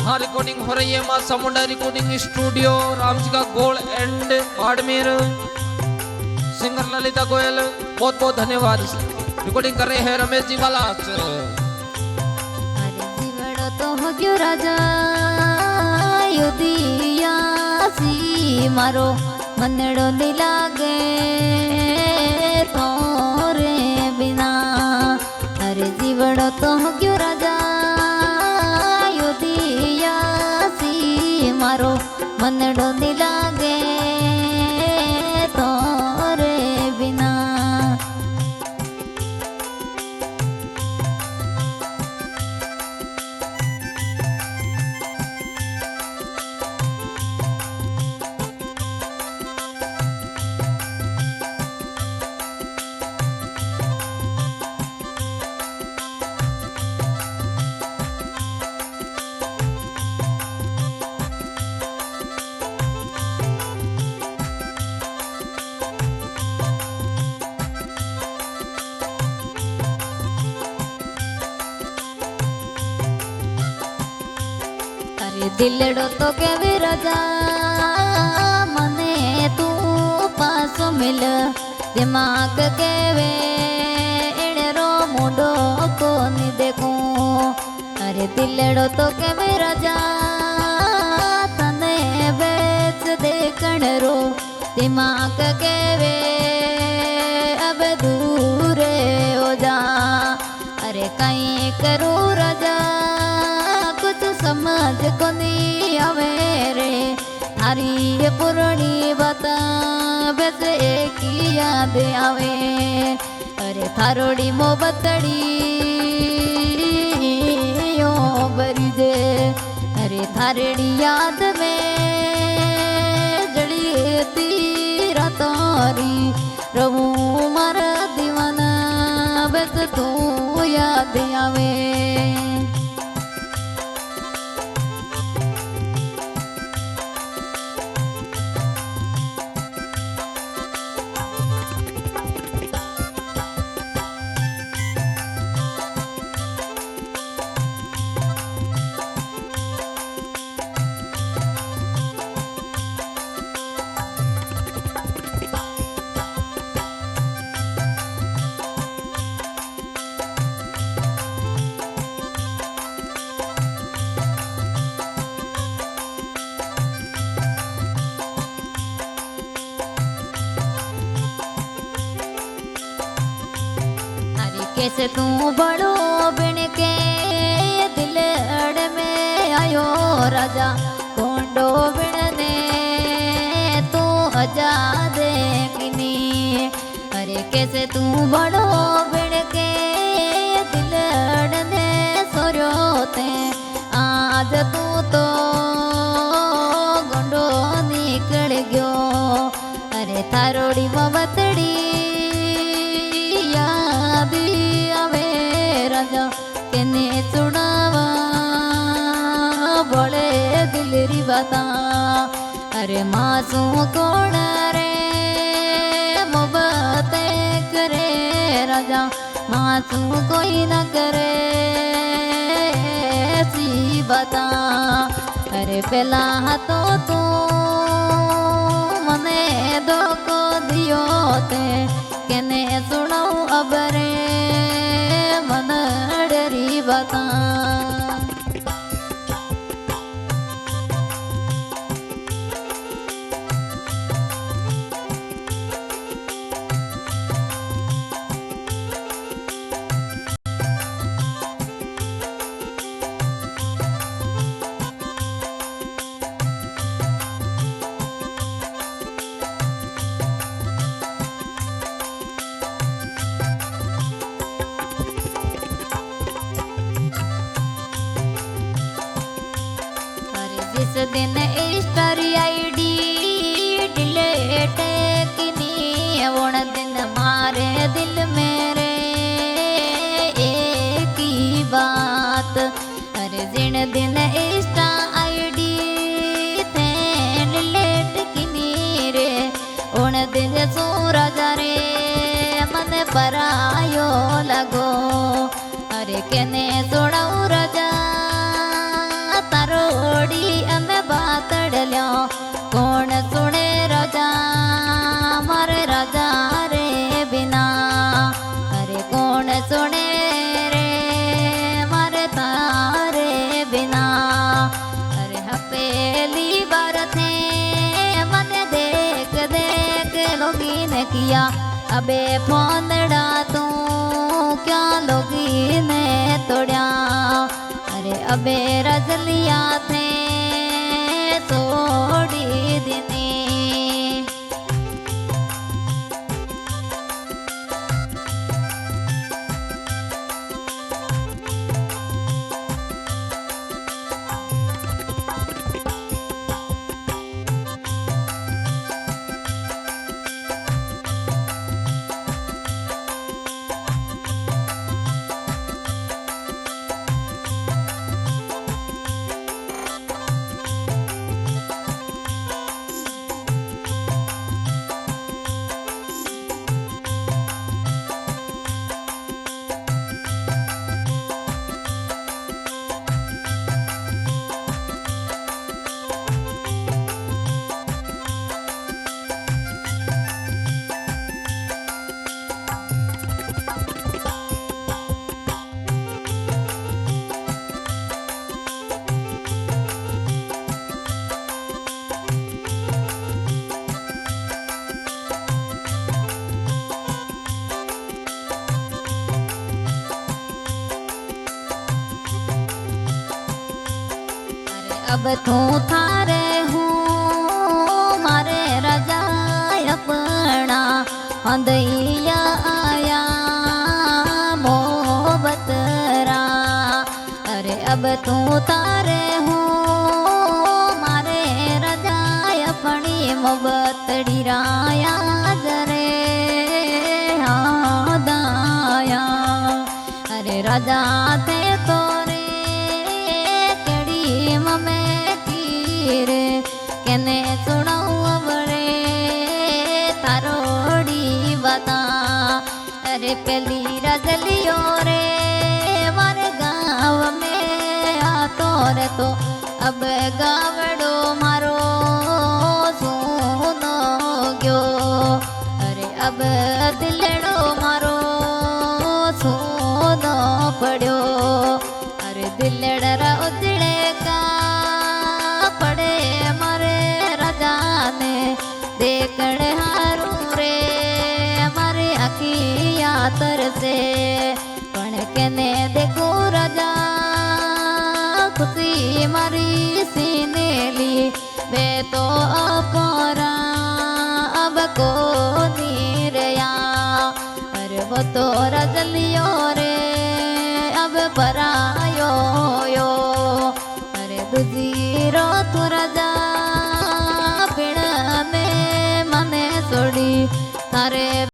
हाँ रिकॉर्डिंग हो रही है माँ समुंडा रिकॉर्डिंग स्टूडियो रामजी का goal and Barmer. Singer Lalita Goyal बहुत बहुत धन्यवाद। रिकॉर्डिंग कर रहे हैं रमेश जी वाला। अरे जीवड़ो तो हो गयो राजा युदिया सी मारो मनड़ो नी लागे तोरे बिना। अरे जीवड़ो तो हो गयो राजा युदिया सी मारो मनड़ो नी लागे तोरे बिना। दिलड़ो तो केवे राजा मने तू पास मिल दिमाग केवे इड़रो मुंडो को नी देखूं। अरे दिलड़ो तो केवे राजा तने बेच देखण रो दिमाग केवे अब दूर हो जा। अरे कहीं करूं राजा समझ को नहीं आवे रे थारी ये पुरानी बता बस एक ही याद आवे। अरे थारोड़ी मोहब्बतड़ी यो बरी जे। अरे थारेड़ी याद में जड़ी तीरा तोरी रहूं मारा दीवाना बस तू याद आवे। कैसे तू बड़ो बिन के दिल अड़ में आयो राजा कोंडो बिन ने तू आजाद किनी। अरे कैसे तू बड़ो बिन के दिल अड़ ने सोरो ते आज तू तो गोंडो निकल गयो। अरे थारोड़ी मोहब्बतड़ी केने सुनावा बड़े दिलरी बाता। अरे मासू कौन रे मोहब्बत करे राजा मासू कोई न करे सी बता। अरे पहला हाथों तू मने धोखो दियो ते केने सुनाऊं अब रे मन डरी बता। जिस दिन स्टोरी आईडी डिलीट किनी उन दिन मारे दिल मेरे एक ही बात। अरे जिन दिन इंस्टा आईडी थे डिलीट किनी रे उन दिन सूरज रे मन परायो लगो। अरे केने सोड़ाऊ राजा तारो किया अबे फोनड़ा तू क्या लोगी ने तोड़या अरे अबे रजलिया थे तोड़ी दिनी अब तू थारे हूँ मारे राजा अपना अंदैया आया मोहबतरा अरे अब तू तारे हूँ मारे राजा अपनी मोहबतड़ी राया जरे हाँ दाया अरे राजा थे तोरे कड़ी ममे केने सुनाऊ बड़े तारोड़ी बता अरे पहली रजलियो रे मारे गाँव में आतो रे तो अब गावड़ो मारो सुनो गयो अरे अब दिलड़ो मारो सुनो पड़ो अरे दिलड़ उजड़े का देखण हारू रे मारे अखिया तरसे पण केने देखो राजा खुशी मारी सीनेली वे तो अपरा अब को नीरया अरे वो तो रजलियो रे अब परायो यो अरे दुजीरो तू राजा थारे